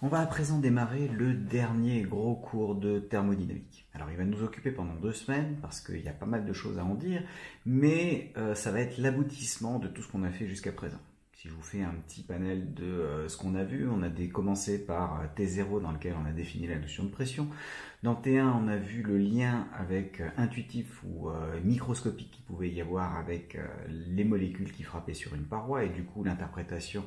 On va à présent démarrer le dernier gros cours de thermodynamique. Alors il va nous occuper pendant 2 semaines parce qu'il y a pas mal de choses à en dire, mais ça va être l'aboutissement de tout ce qu'on a fait jusqu'à présent. Si je vous fais un petit panel de ce qu'on a vu, on a commencé par T0 dans lequel on a défini la notion de pression. Dans T1, on a vu le lien avec intuitif ou microscopique qu'il pouvait y avoir avec les molécules qui frappaient sur une paroi et du coup l'interprétation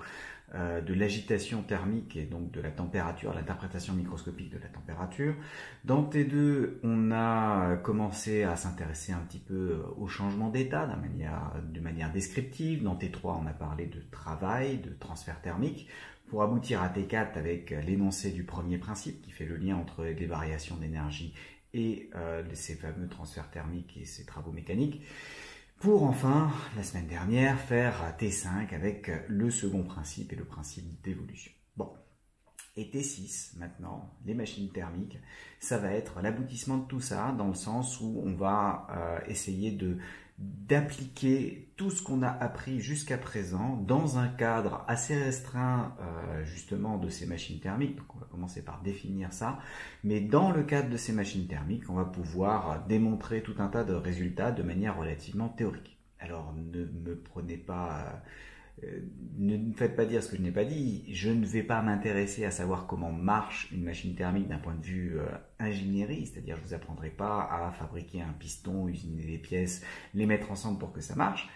de l'agitation thermique et donc de la température, l'interprétation microscopique de la température. Dans T2, on a commencé à s'intéresser un petit peu au changement d'état de manière descriptive. Dans T3, on a parlé de travail, de transfert thermique, pour aboutir à T4 avec l'énoncé du premier principe qui fait le lien entre les variations d'énergie et ces fameux transferts thermiques et ces travaux mécaniques. Pour enfin, la semaine dernière, faire T5 avec le second principe et le principe d'évolution. Bon, et T6 maintenant, les machines thermiques, ça va être l'aboutissement de tout ça dans le sens où on va essayer d'appliquer tout ce qu'on a appris jusqu'à présent dans un cadre assez restreint justement de ces machines thermiques. Donc on va commencer par définir ça, mais dans le cadre de ces machines thermiques, on va pouvoir démontrer tout un tas de résultats de manière relativement théorique. Alors ne me prenez pas... ne me faites pas dire ce que je n'ai pas dit, je ne vais pas m'intéresser à savoir comment marche une machine thermique d'un point de vue ingénierie, c'est-à-dire je ne vous apprendrai pas à fabriquer un piston, usiner des pièces, les mettre ensemble pour que ça marche.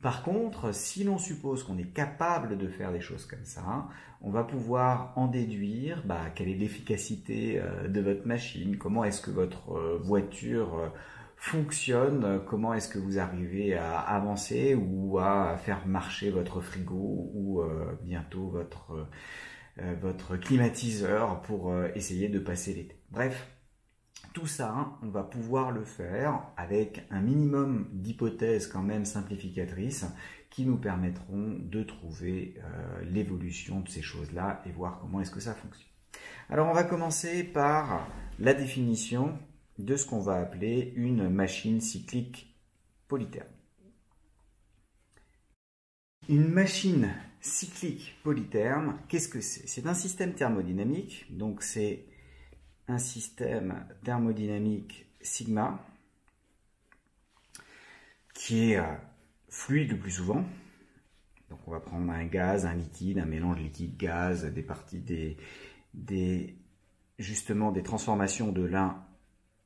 Par contre, si l'on suppose qu'on est capable de faire des choses comme ça, on va pouvoir en déduire quelle est l'efficacité de votre machine, comment est-ce que votre voiture fonctionne, comment est-ce que vous arrivez à avancer ou à faire marcher votre frigo ou bientôt votre climatiseur pour essayer de passer l'été. Bref, tout ça, on va pouvoir le faire avec un minimum d'hypothèses quand même simplificatrices qui nous permettront de trouver l'évolution de ces choses-là et voir comment est-ce que ça fonctionne. Alors on va commencer par la définition de ce qu'on va appeler une machine cyclique polytherme. Une machine cyclique polytherme, qu'est-ce que c'est? C'est un système thermodynamique, donc c'est un système thermodynamique sigma qui est fluide le plus souvent. Donc on va prendre un gaz, un liquide, un mélange liquide-gaz, des parties justement des transformations de l'un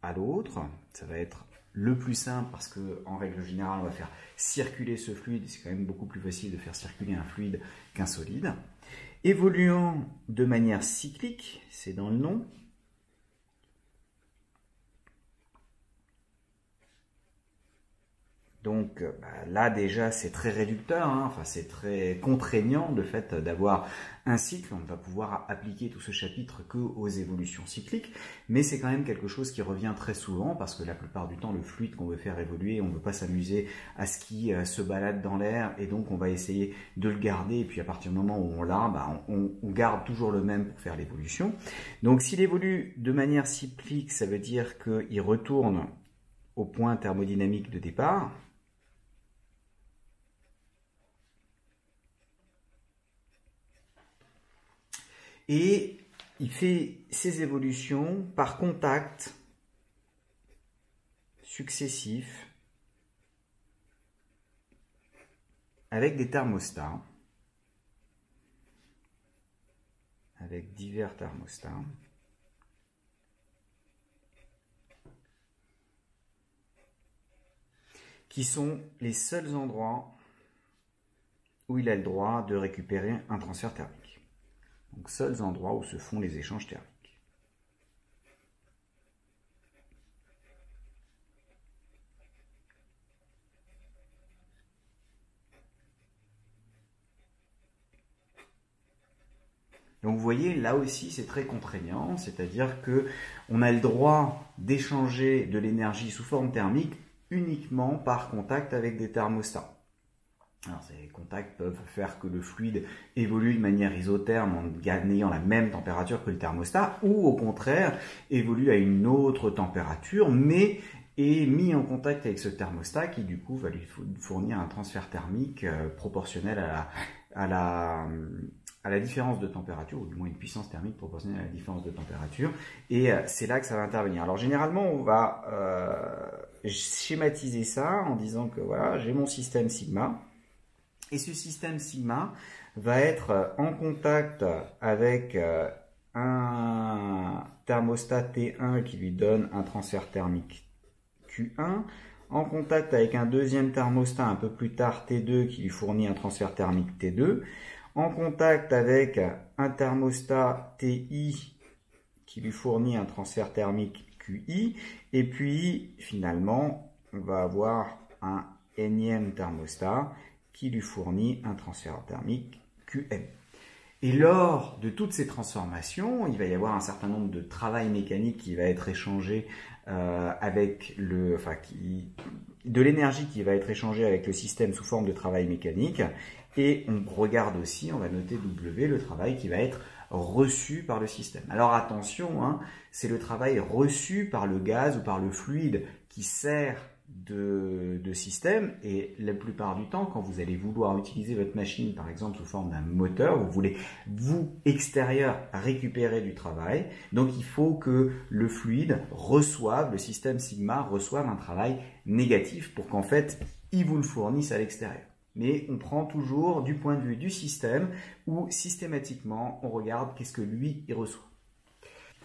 à l'autre. Ça va être le plus simple parce que en règle générale on va faire circuler ce fluide. C'est quand même beaucoup plus facile de faire circuler un fluide qu'un solide. Évoluant de manière cyclique, c'est dans le nom. Donc là déjà c'est très réducteur, enfin c'est très contraignant le fait d'avoir un cycle. On ne va pouvoir appliquer tout ce chapitre qu'aux évolutions cycliques, mais c'est quand même quelque chose qui revient très souvent parce que la plupart du temps le fluide qu'on veut faire évoluer, on ne veut pas s'amuser à ce qui se balade dans l'air et donc on va essayer de le garder et puis à partir du moment où on l'a, on garde toujours le même pour faire l'évolution. Donc s'il évolue de manière cyclique, ça veut dire qu'il retourne au point thermodynamique de départ. Et il fait ses évolutions par contact successif avec des thermostats, avec divers thermostats. Qui sont les seuls endroits où il a le droit de récupérer un transfert thermique. Donc, seuls endroits où se font les échanges thermiques. Donc vous voyez, là aussi c'est très contraignant, c'est-à-dire qu'on a le droit d'échanger de l'énergie sous forme thermique uniquement par contact avec des thermostats. Alors, ces contacts peuvent faire que le fluide évolue de manière isotherme en ayant la même température que le thermostat, ou au contraire, évolue à une autre température, mais est mis en contact avec ce thermostat qui du coup va lui fournir un transfert thermique proportionnel à à la différence de température, ou du moins une puissance thermique proportionnelle à la différence de température, et c'est là que ça va intervenir. Alors généralement, on va schématiser ça en disant que voilà, j'ai mon système sigma, et ce système sigma va être en contact avec un thermostat T1 qui lui donne un transfert thermique Q1, en contact avec un deuxième thermostat un peu plus tard T2 qui lui fournit un transfert thermique T2, en contact avec un thermostat TI qui lui fournit un transfert thermique QI, et puis finalement on va avoir un énième thermostat qui lui fournit un transfert thermique QM. Et lors de toutes ces transformations, il va y avoir un certain nombre de travail mécanique qui va être échangé avec de l'énergie qui va être échangée avec le système sous forme de travail mécanique. Et on regarde aussi, on va noter W, le travail qui va être reçu par le système. Alors attention, hein, c'est le travail reçu par le gaz ou par le fluide qui sert de système, et la plupart du temps, quand vous allez vouloir utiliser votre machine, par exemple sous forme d'un moteur, vous voulez, vous, extérieur, récupérer du travail. Donc il faut que le fluide reçoive, le système sigma reçoive un travail négatif pour qu'en fait, il vous le fournisse à l'extérieur. Mais on prend toujours du point de vue du système où systématiquement on regarde qu'est-ce que lui il reçoit.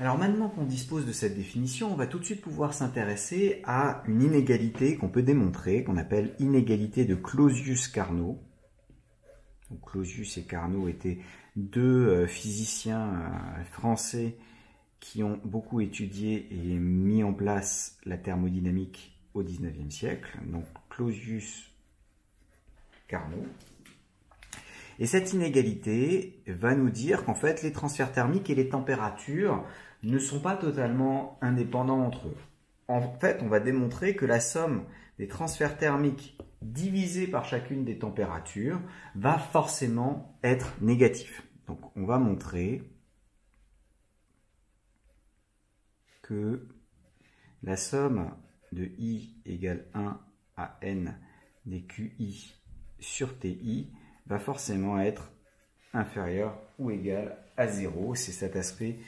Alors maintenant qu'on dispose de cette définition, on va tout de suite pouvoir s'intéresser à une inégalité qu'on peut démontrer, qu'on appelle inégalité de Clausius-Carnot. Clausius et Carnot étaient deux physiciens français qui ont beaucoup étudié et mis en place la thermodynamique au XIXe siècle. Donc Clausius Carnot. Et cette inégalité va nous dire qu'en fait les transferts thermiques et les températures ne sont pas totalement indépendants entre eux. En fait, on va démontrer que la somme des transferts thermiques divisée par chacune des températures va forcément être négative. Donc on va montrer que la somme de I égale 1 à N des QI sur TI va forcément être inférieur ou égal à 0. C'est cet aspect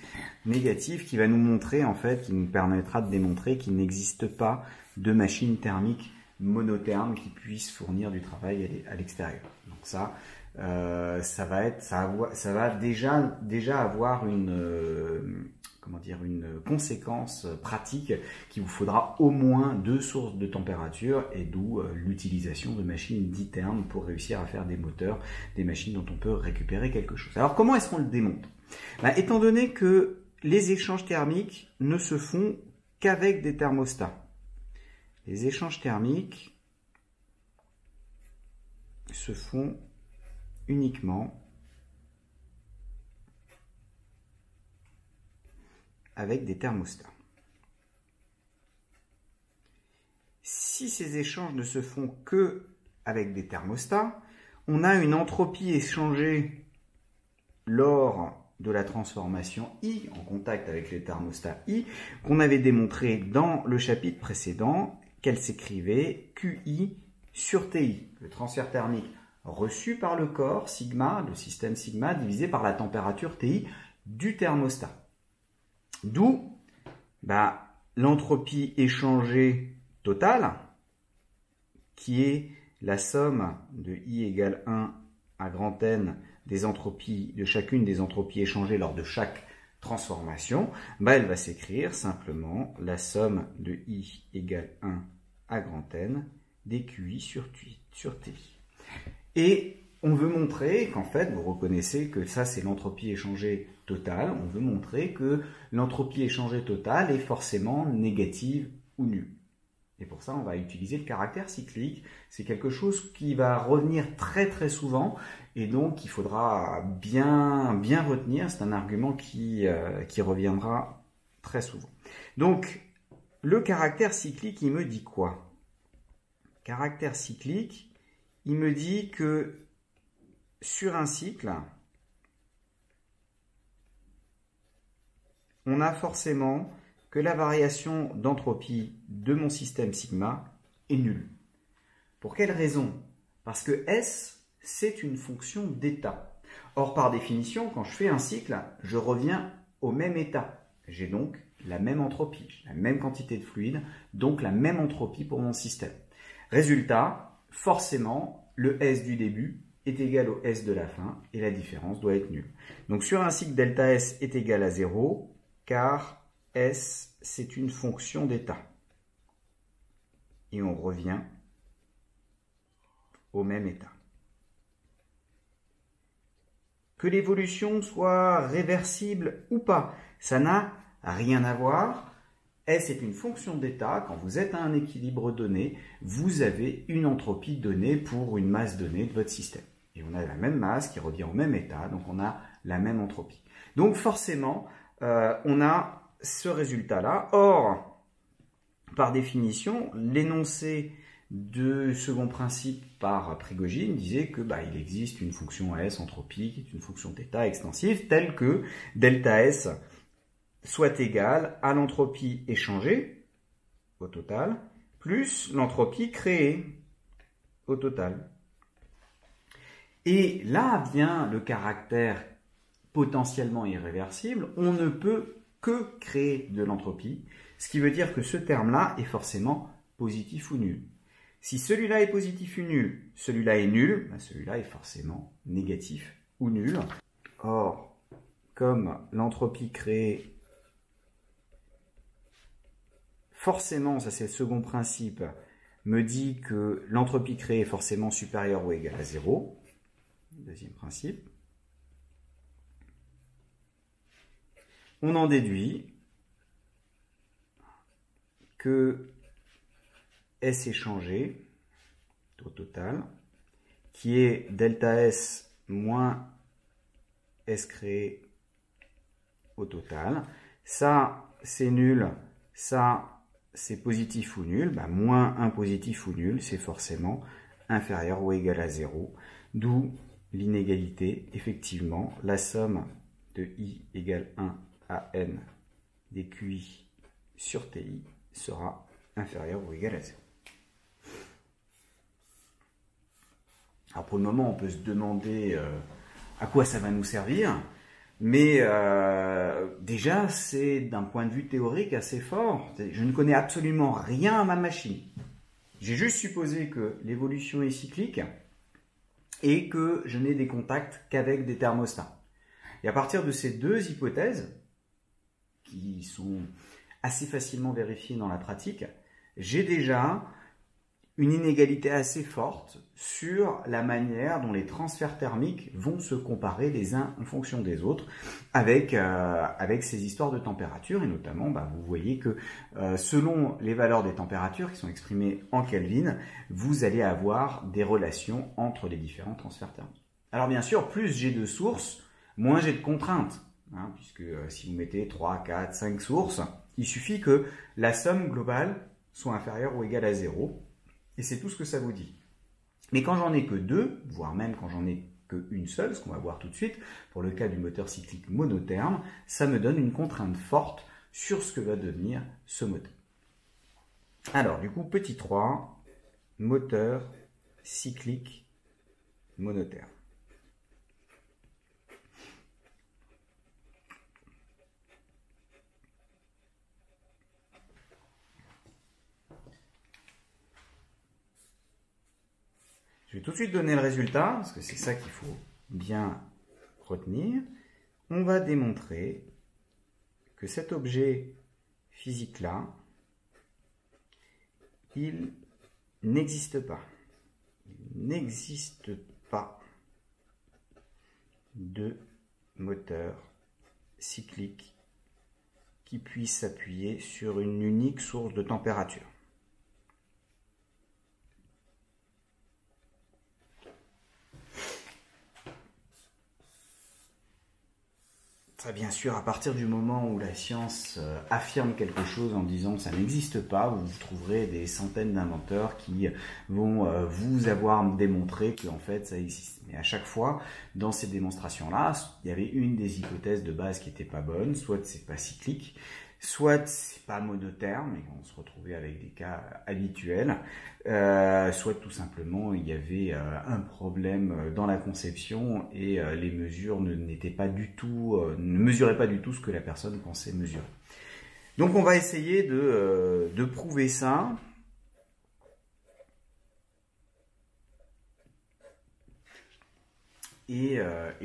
négatif qui va nous montrer, en fait, qui nous permettra de démontrer qu'il n'existe pas de machine thermique monotherme qui puisse fournir du travail à l'extérieur. Donc ça va déjà avoir une conséquence pratique qu'il vous faudra au moins 2 sources de température, et d'où l'utilisation de machines dithermes pour réussir à faire des moteurs, des machines dont on peut récupérer quelque chose. Alors comment est-ce qu'on le démontre? Étant donné que les échanges thermiques ne se font qu'avec des thermostats. Les échanges thermiques se font uniquement avec des thermostats. Si ces échanges ne se font que avec des thermostats, on a une entropie échangée lors de la transformation I en contact avec les thermostats I, qu'on avait démontré dans le chapitre précédent, qu'elle s'écrivait QI sur TI, le transfert thermique reçu par le corps sigma, le système sigma, divisé par la température TI du thermostat. D'où l'entropie échangée totale, qui est la somme de I égale 1 à grand N des entropies, de chacune des entropies échangées lors de chaque transformation. Elle va s'écrire simplement la somme de I égale 1 à grand N des QI sur TI. Et on veut montrer qu'en fait, vous reconnaissez que ça c'est l'entropie échangée totale, on veut montrer que l'entropie échangée totale est forcément négative ou nulle. Et pour ça, on va utiliser le caractère cyclique. C'est quelque chose qui va revenir très très souvent, et donc il faudra bien retenir. C'est un argument qui reviendra très souvent. Donc, le caractère cyclique, il me dit quoi? Caractère cyclique, il me dit que sur un cycle, on a forcément que la variation d'entropie de mon système sigma est nulle. Pour quelle raison? Parce que S, c'est une fonction d'état. Or, par définition, quand je fais un cycle, je reviens au même état. J'ai donc la même entropie, la même quantité de fluide, donc la même entropie pour mon système. Résultat, forcément, le S du début est égal au S de la fin et la différence doit être nulle. Donc sur un cycle, delta S est égal à 0 car S c'est une fonction d'état. Et on revient au même état. Que l'évolution soit réversible ou pas, ça n'a rien à voir. S est une fonction d'état. Quand vous êtes à un équilibre donné, vous avez une entropie donnée pour une masse donnée de votre système. Et on a la même masse qui revient au même état, donc on a la même entropie. Donc forcément, on a ce résultat-là. Or, par définition, l'énoncé de second principe par Prigogine disait que il existe une fonction S entropique, qui est une fonction θ extensive, telle que delta S soit égale à l'entropie échangée au total, plus l'entropie créée au total. Et là vient le caractère potentiellement irréversible, on ne peut que créer de l'entropie, ce qui veut dire que ce terme-là est forcément positif ou nul. Si celui-là est positif ou nul, celui-là est nul, celui-là est forcément négatif ou nul. Or, comme l'entropie créée, forcément, ça c'est le second principe, me dit que l'entropie créée est forcément supérieure ou égale à 0. Deuxième principe. On en déduit que S échangé au total, qui est delta S moins S créé au total. Ça, c'est nul. Ça, c'est positif ou nul. Moins 1 positif ou nul, c'est forcément inférieur ou égal à 0. D'où l'inégalité. Effectivement, la somme de I égale 1 à N des QI sur TI sera inférieure ou égale à 0. Alors pour le moment, on peut se demander à quoi ça va nous servir, mais déjà, c'est d'un point de vue théorique assez fort. Je ne connais absolument rien à ma machine. J'ai juste supposé que l'évolution est cyclique et que je n'ai des contacts qu'avec des thermostats. Et à partir de ces deux hypothèses, qui sont assez facilement vérifiées dans la pratique, j'ai déjà une inégalité assez forte sur la manière dont les transferts thermiques vont se comparer les uns en fonction des autres avec ces histoires de température. Et notamment, vous voyez que selon les valeurs des températures qui sont exprimées en Kelvin, vous allez avoir des relations entre les différents transferts thermiques. Alors bien sûr, plus j'ai de sources, moins j'ai de contraintes. Puisque si vous mettez 3, 4, 5 sources, il suffit que la somme globale soit inférieure ou égale à 0. Et c'est tout ce que ça vous dit. Mais quand j'en ai que deux, voire même quand j'en ai qu'une seule, ce qu'on va voir tout de suite, pour le cas du moteur cyclique monotherme, ça me donne une contrainte forte sur ce que va devenir ce moteur. Alors, du coup, petit 3, moteur cyclique monotherme. Je vais tout de suite donner le résultat, parce que c'est ça qu'il faut bien retenir. On va démontrer que cet objet physique-là, il n'existe pas. Il n'existe pas de moteur cyclique qui puisse s'appuyer sur une unique source de température. Ça, bien sûr, à partir du moment où la science affirme quelque chose en disant que ça n'existe pas, vous trouverez des centaines d'inventeurs qui vont vous avoir démontré qu'en fait ça existe. Mais à chaque fois, dans ces démonstrations-là, il y avait une des hypothèses de base qui n'était pas bonne, soit c'est pas cyclique, soit c'est pas monotherme et qu'on se retrouvait avec des cas habituels, soit tout simplement il y avait un problème dans la conception et les mesures ne mesuraient pas du tout ce que la personne pensait mesurer. Donc on va essayer de prouver ça. Et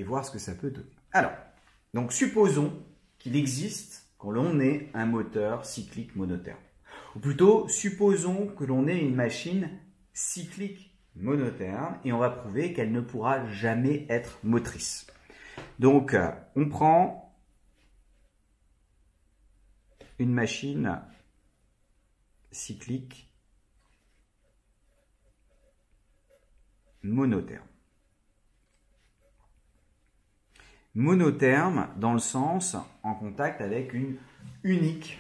voir ce que ça peut donner. Alors, donc supposons qu'il existe, que l'on ait un moteur cyclique monotherme. Ou plutôt, supposons que l'on ait une machine cyclique monotherme et on va prouver qu'elle ne pourra jamais être motrice. Donc, on prend une machine cyclique monotherme. Monotherme dans le sens en contact avec une unique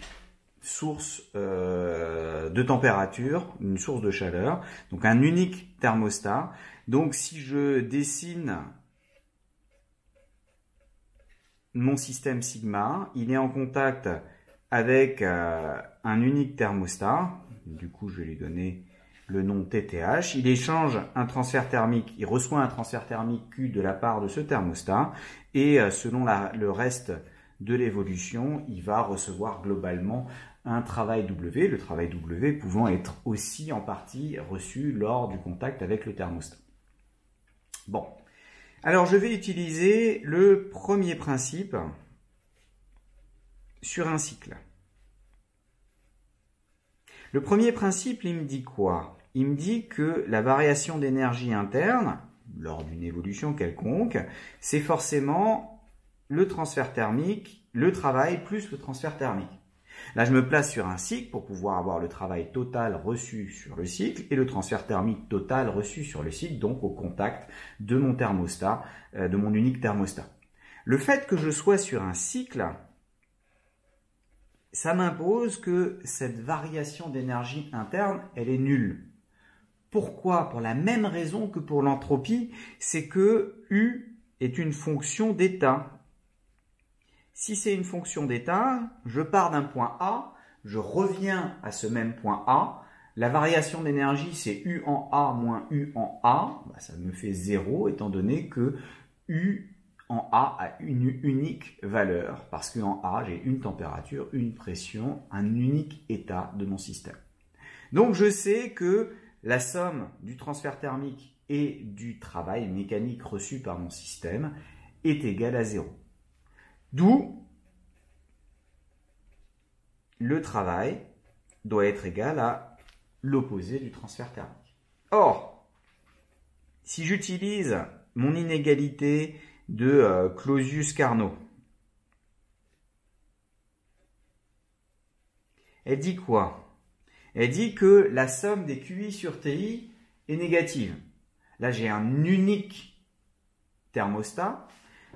source de température, une source de chaleur, donc un unique thermostat. Donc si je dessine mon système sigma, il est en contact avec un unique thermostat, du coup je vais lui donner le nom TTH, il échange un transfert thermique, il reçoit un transfert thermique Q de la part de ce thermostat, et selon le reste de l'évolution, il va recevoir globalement un travail W, le travail W pouvant être aussi en partie reçu lors du contact avec le thermostat. Bon, alors je vais utiliser le premier principe sur un cycle. Le premier principe, il me dit quoi? Il me dit que la variation d'énergie interne, lors d'une évolution quelconque, c'est forcément le transfert thermique, le travail plus le transfert thermique. Là, je me place sur un cycle pour pouvoir avoir le travail total reçu sur le cycle et le transfert thermique total reçu sur le cycle, donc au contact de mon thermostat, de mon unique thermostat. Le fait que je sois sur un cycle, ça m'impose que cette variation d'énergie interne, elle est nulle. Pourquoi? Pour la même raison que pour l'entropie, c'est que U est une fonction d'état. Si c'est une fonction d'état, je pars d'un point A, je reviens à ce même point A. La variation d'énergie, c'est U en A moins U en A. Ça me fait 0, étant donné que U en A a une unique valeur, parce qu'en A, j'ai une température, une pression, un unique état de mon système. Donc, je sais que la somme du transfert thermique et du travail mécanique reçu par mon système est égale à 0. D'où le travail doit être égal à l'opposé du transfert thermique. Or, si j'utilise mon inégalité de Clausius-Carnot, elle dit quoi? Elle dit que la somme des QI sur TI est négative. Là, j'ai un unique thermostat,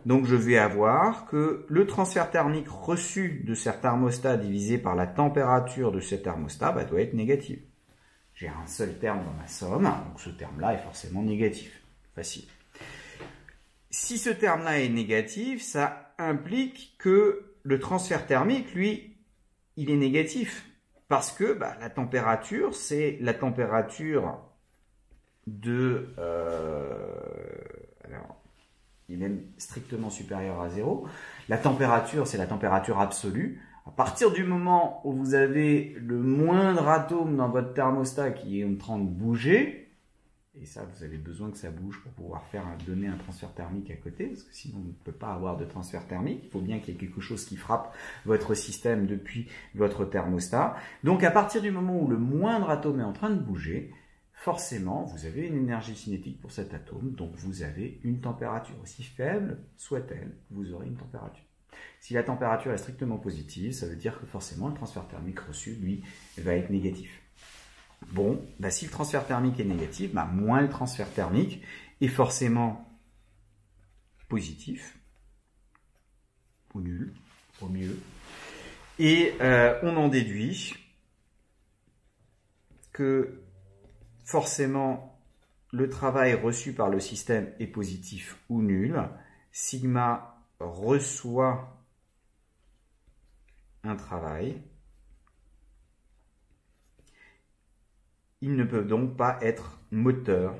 donc je vais avoir que le transfert thermique reçu de ce thermostat divisé par la température de ce thermostat doit être négatif. J'ai un seul terme dans ma somme, donc ce terme-là est forcément négatif. Facile. Si ce terme-là est négatif, ça implique que le transfert thermique, lui, il est négatif. Parce que la température, c'est la température de... alors, il est strictement supérieur à 0. La température, c'est la température absolue. À partir du moment où vous avez le moindre atome dans votre thermostat qui est en train de bouger, et ça, vous avez besoin que ça bouge pour pouvoir donner un transfert thermique à côté, parce que sinon, on ne peut pas avoir de transfert thermique. Il faut bien qu'il y ait quelque chose qui frappe votre système depuis votre thermostat. Donc, à partir du moment où le moindre atome est en train de bouger, forcément, vous avez une énergie cinétique pour cet atome, donc vous avez une température. Aussi faible soit-elle, vous aurez une température. Si la température est strictement positive, ça veut dire que forcément, le transfert thermique reçu, lui, va être négatif. Bon, si le transfert thermique est négatif, moins le transfert thermique est forcément positif, ou nul, au mieux. Et on en déduit que forcément le travail reçu par le système est positif ou nul. Sigma reçoit un travail. Ils ne peuvent donc pas être moteurs,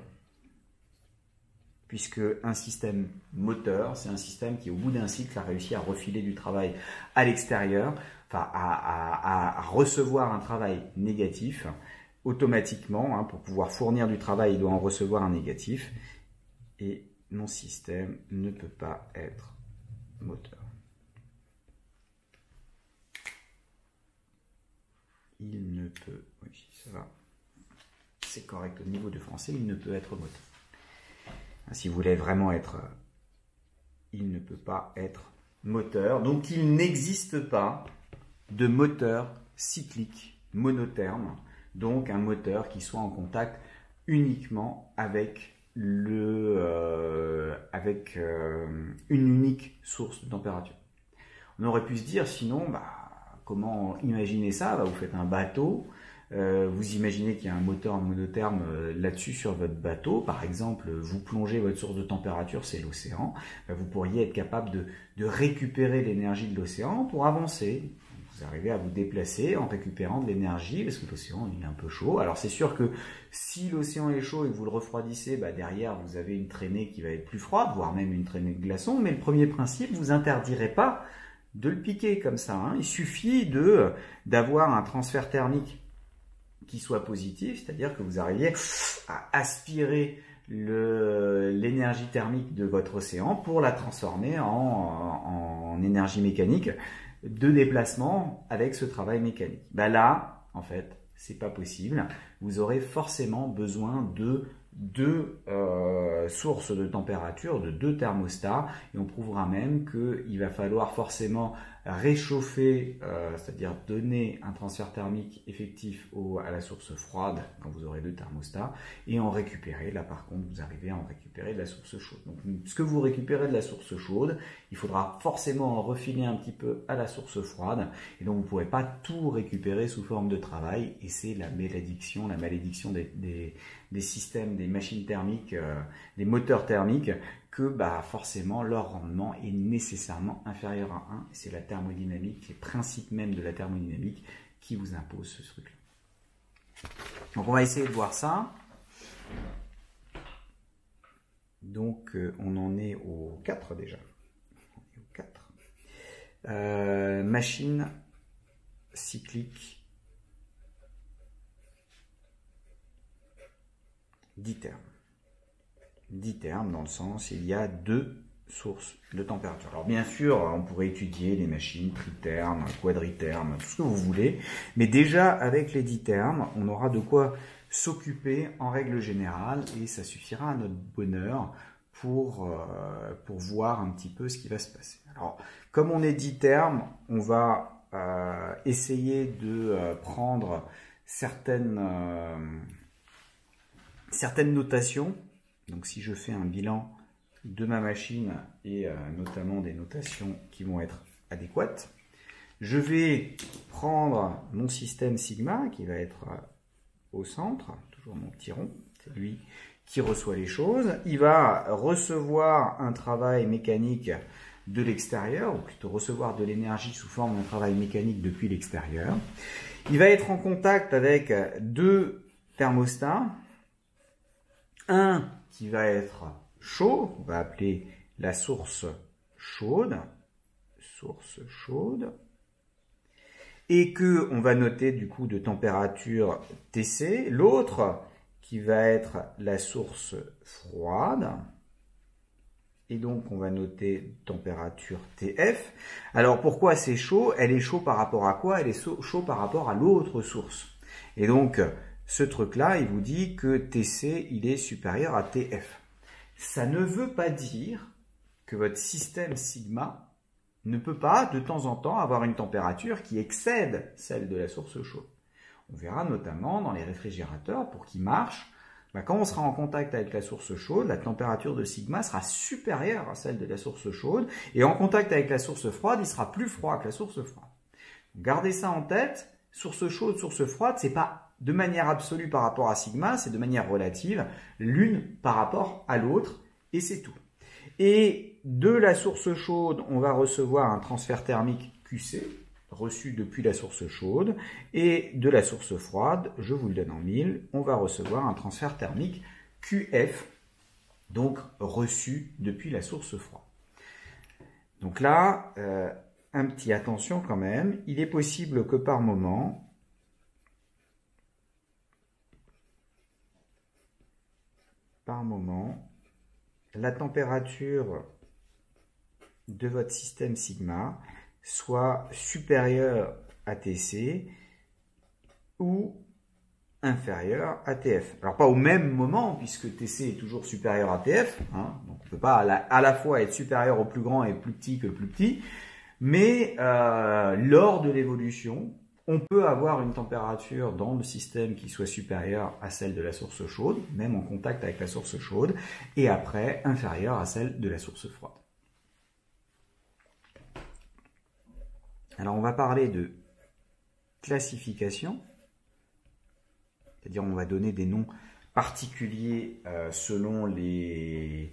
puisque un système moteur, c'est un système qui, au bout d'un cycle, a réussi à refiler du travail à l'extérieur, enfin à recevoir un travail négatif. Automatiquement, hein, pour pouvoir fournir du travail, il doit en recevoir un négatif. Et mon système ne peut pas être moteur. Il ne peut, oui, ça va, c'est correct au niveau du français, il ne peut être moteur. Si vous voulez vraiment être, il ne peut pas être moteur. Donc il n'existe pas de moteur cyclique monotherme, donc un moteur qui soit en contact uniquement avec une unique source de température. On aurait pu se dire sinon, comment imaginer ça? Vous faites un bateau, vous imaginez qu'il y a un moteur monotherme là-dessus sur votre bateau. Par exemple, vous plongez, votre source de température, c'est l'océan. Vous pourriez être capable de récupérer l'énergie de l'océan pour avancer. Vous arrivez à vous déplacer en récupérant de l'énergie parce que l'océan il est un peu chaud. Alors c'est sûr que si l'océan est chaud et que vous le refroidissez, derrière vous avez une traînée qui va être plus froide, voire même une traînée de glaçons. Mais le premier principe, vous interdirez pas de le piquer comme ça. Hein. Il suffit d'avoir un transfert thermique qui soit positif, c'est-à-dire que vous arriviez à aspirer l'énergie thermique de votre océan pour la transformer en énergie mécanique de déplacement avec ce travail mécanique. Là, en fait, c'est pas possible. Vous aurez forcément besoin de deux sources de température, de deux thermostats, et on prouvera même qu'il va falloir forcément réchauffer, c'est-à-dire donner un transfert thermique effectif à la source froide quand vous aurez deux thermostats, et en récupérer. Là par contre, vous arrivez à en récupérer de la source chaude. Donc ce que vous récupérez de la source chaude, il faudra forcément en refiler un petit peu à la source froide, et donc vous ne pourrez pas tout récupérer sous forme de travail, et c'est la malédiction des systèmes, des machines thermiques, des moteurs thermiques, que forcément leur rendement est nécessairement inférieur à 1. C'est la thermodynamique, les principes même de la thermodynamique qui vous imposent ce truc-là. Donc on va essayer de voir ça. Donc on en est au 4 déjà. On est au 4. Machine cyclique ditherme. Ditherme dans le sens, il y a deux sources de température. Alors bien sûr, on pourrait étudier les machines trithermes, quadrithermes, tout ce que vous voulez, mais déjà avec les dithermes, on aura de quoi s'occuper en règle générale et ça suffira à notre bonheur pour voir un petit peu ce qui va se passer. Alors, comme on est ditherme, on va essayer de prendre certaines notations. Donc si je fais un bilan de ma machine et notamment des notations qui vont être adéquates, je vais prendre mon système sigma qui va être au centre, toujours mon petit rond, c'est lui qui reçoit les choses. Il va recevoir un travail mécanique de l'extérieur, ou plutôt recevoir de l'énergie sous forme d'un travail mécanique depuis l'extérieur. Il va être en contact avec deux thermostats, un qui va être chaud, on va appeler la source chaude, et que on va noter du coup de température TC, l'autre qui va être la source froide, et donc on va noter température TF. Alors pourquoi c'est chaud? Elle est chaud par rapport à quoi? Elle est chaud par rapport à l'autre source. Et donc ce truc-là, il vous dit que TC, il est supérieur à TF. Ça ne veut pas dire que votre système sigma ne peut pas de temps en temps avoir une température qui excède celle de la source chaude. On verra notamment dans les réfrigérateurs, pour qu'ils marchent, quand on sera en contact avec la source chaude, la température de sigma sera supérieure à celle de la source chaude, et en contact avec la source froide, il sera plus froid que la source froide. Gardez ça en tête, source chaude, source froide, c'est pas de manière absolue par rapport à sigma, c'est de manière relative, l'une par rapport à l'autre, et c'est tout. Et de la source chaude, on va recevoir un transfert thermique QC, reçu depuis la source chaude, et de la source froide, je vous le donne en 1000, on va recevoir un transfert thermique QF, donc reçu depuis la source froide. Donc là, un petit attention quand même, il est possible que par moment, la température de votre système sigma soit supérieure à TC ou inférieure à TF. Alors pas au même moment, puisque TC est toujours supérieur à TF, hein, donc on ne peut pas à la fois être supérieur au plus grand et plus petit que le plus petit, mais lors de l'évolution, on peut avoir une température dans le système qui soit supérieure à celle de la source chaude, même en contact avec la source chaude, et après inférieure à celle de la source froide. Alors on va parler de classification, c'est-à-dire on va donner des noms particuliers selon les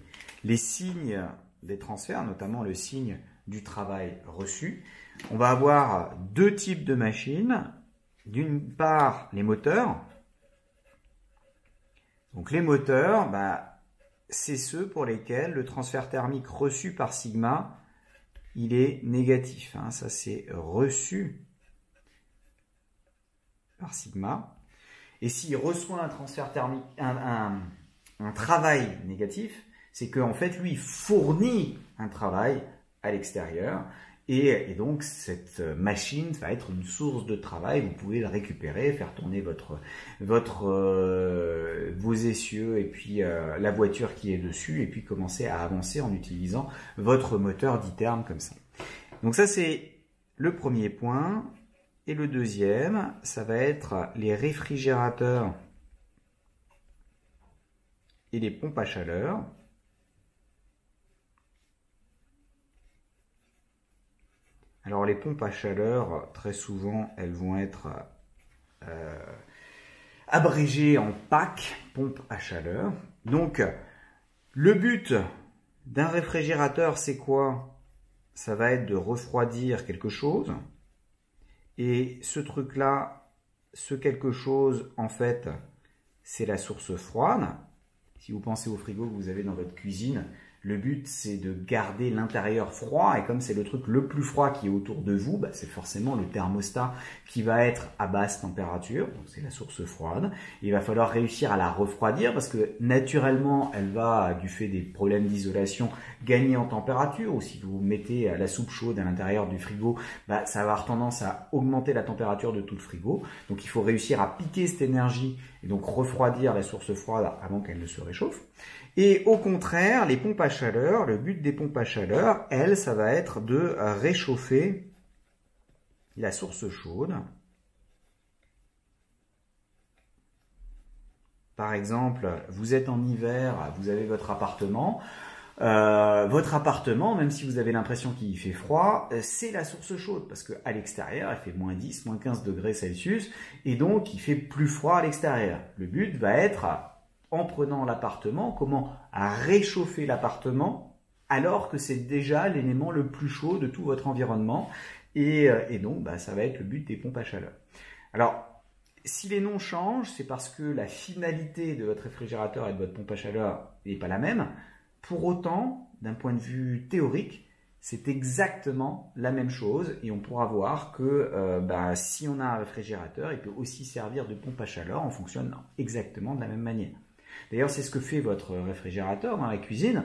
signes des transferts, notamment le signe du travail reçu. On va avoir deux types de machines. D'une part, les moteurs. Donc les moteurs, c'est ceux pour lesquels le transfert thermique reçu par sigma, il est négatif. Hein. Ça, c'est reçu par sigma. Et s'il reçoit un transfert thermique, un travail négatif, c'est qu'en fait, lui, il fournit un travail à l'extérieur. Et donc, cette machine va être une source de travail. Vous pouvez le récupérer, faire tourner vos essieux et puis la voiture qui est dessus, et puis commencer à avancer en utilisant votre moteur d'iterme comme ça. Donc ça, c'est le premier point. Et le deuxième, ça va être les réfrigérateurs et les pompes à chaleur. Alors les pompes à chaleur, très souvent, elles vont être abrégées en PAC, pompe à chaleur. Donc, le but d'un réfrigérateur, c'est quoi? Ça va être de refroidir quelque chose. Et ce truc-là, ce quelque chose, en fait, c'est la source froide. Si vous pensez au frigo que vous avez dans votre cuisine, le but, c'est de garder l'intérieur froid. Et comme c'est le truc le plus froid qui est autour de vous, c'est forcément le thermostat qui va être à basse température. Donc, c'est la source froide. Il va falloir réussir à la refroidir parce que naturellement, elle va, du fait des problèmes d'isolation, gagner en température. Ou si vous mettez la soupe chaude à l'intérieur du frigo, ça va avoir tendance à augmenter la température de tout le frigo. Donc, il faut réussir à piquer cette énergie et donc refroidir la source froide avant qu'elle ne se réchauffe. Et au contraire, les pompes à chaleur, le but des pompes à chaleur, elles, ça va être de réchauffer la source chaude. Par exemple, vous êtes en hiver, vous avez votre appartement. Même si vous avez l'impression qu'il fait froid, c'est la source chaude parce qu'à l'extérieur, elle fait moins 10, moins 15 degrés Celsius et donc il fait plus froid à l'extérieur. Le but va être, en prenant l'appartement, comment réchauffer l'appartement alors que c'est déjà l'élément le plus chaud de tout votre environnement et donc ça va être le but des pompes à chaleur. Alors, si les noms changent, c'est parce que la finalité de votre réfrigérateur et de votre pompe à chaleur n'est pas la même. Pour autant, d'un point de vue théorique, c'est exactement la même chose et on pourra voir que si on a un réfrigérateur, il peut aussi servir de pompe à chaleur en fonctionnant exactement de la même manière. D'ailleurs, c'est ce que fait votre réfrigérateur dans la cuisine.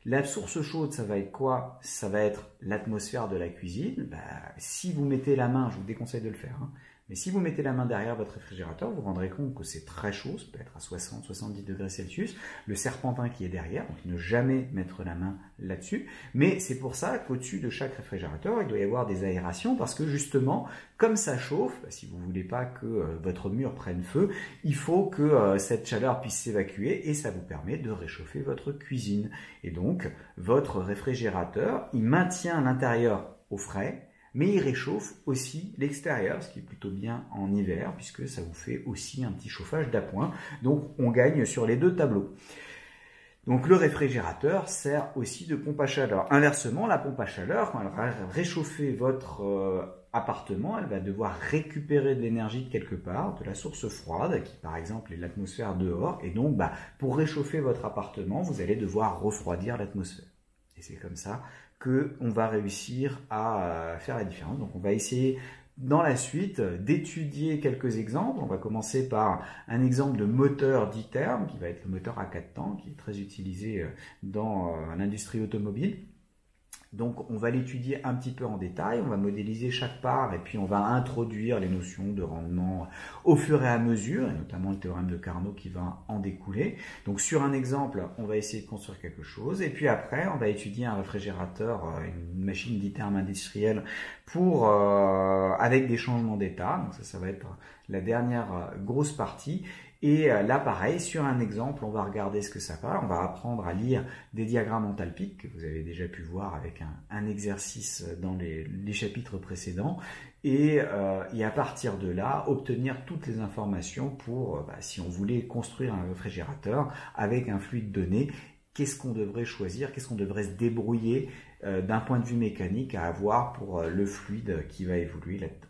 La source chaude, ça va être quoi? Ça va être l'atmosphère de la cuisine. Si vous mettez la main, je vous déconseille de le faire, mais si vous mettez la main derrière votre réfrigérateur, vous vous rendrez compte que c'est très chaud, ça peut être à 60-70 degrés Celsius, le serpentin qui est derrière, donc ne jamais mettre la main là-dessus. Mais c'est pour ça qu'au-dessus de chaque réfrigérateur, il doit y avoir des aérations, parce que justement, comme ça chauffe, si vous ne voulez pas que votre mur prenne feu, il faut que cette chaleur puisse s'évacuer, et ça vous permet de réchauffer votre cuisine. Et donc, votre réfrigérateur, il maintient l'intérieur au frais, mais il réchauffe aussi l'extérieur, ce qui est plutôt bien en hiver, puisque ça vous fait aussi un petit chauffage d'appoint. Donc, on gagne sur les deux tableaux. Donc, le réfrigérateur sert aussi de pompe à chaleur. Inversement, la pompe à chaleur, quand elle va réchauffer votre appartement, elle va devoir récupérer de l'énergie de quelque part, de la source froide, qui par exemple est l'atmosphère dehors, et donc pour réchauffer votre appartement, vous allez devoir refroidir l'atmosphère. Et c'est comme ça qu'on va réussir à faire la différence. Donc on va essayer dans la suite d'étudier quelques exemples. On va commencer par un exemple de moteur d'e-therm, qui va être le moteur à 4 temps, qui est très utilisé dans l'industrie automobile. Donc on va l'étudier un petit peu en détail, on va modéliser chaque part et puis on va introduire les notions de rendement au fur et à mesure, et notamment le théorème de Carnot qui va en découler. Donc sur un exemple, on va essayer de construire quelque chose et puis après on va étudier un réfrigérateur, une machine d'e-therm industrielle avec des changements d'état. Donc ça va être la dernière grosse partie. Et là, pareil, sur un exemple, on va regarder ce que ça fait. On va apprendre à lire des diagrammes enthalpiques que vous avez déjà pu voir avec un exercice dans les chapitres précédents. Et à partir de là, obtenir toutes les informations pour, si on voulait construire un réfrigérateur avec un fluide donné, qu'est-ce qu'on devrait choisir, qu'est-ce qu'on devrait se débrouiller d'un point de vue mécanique à avoir pour le fluide qui va évoluer là-dedans.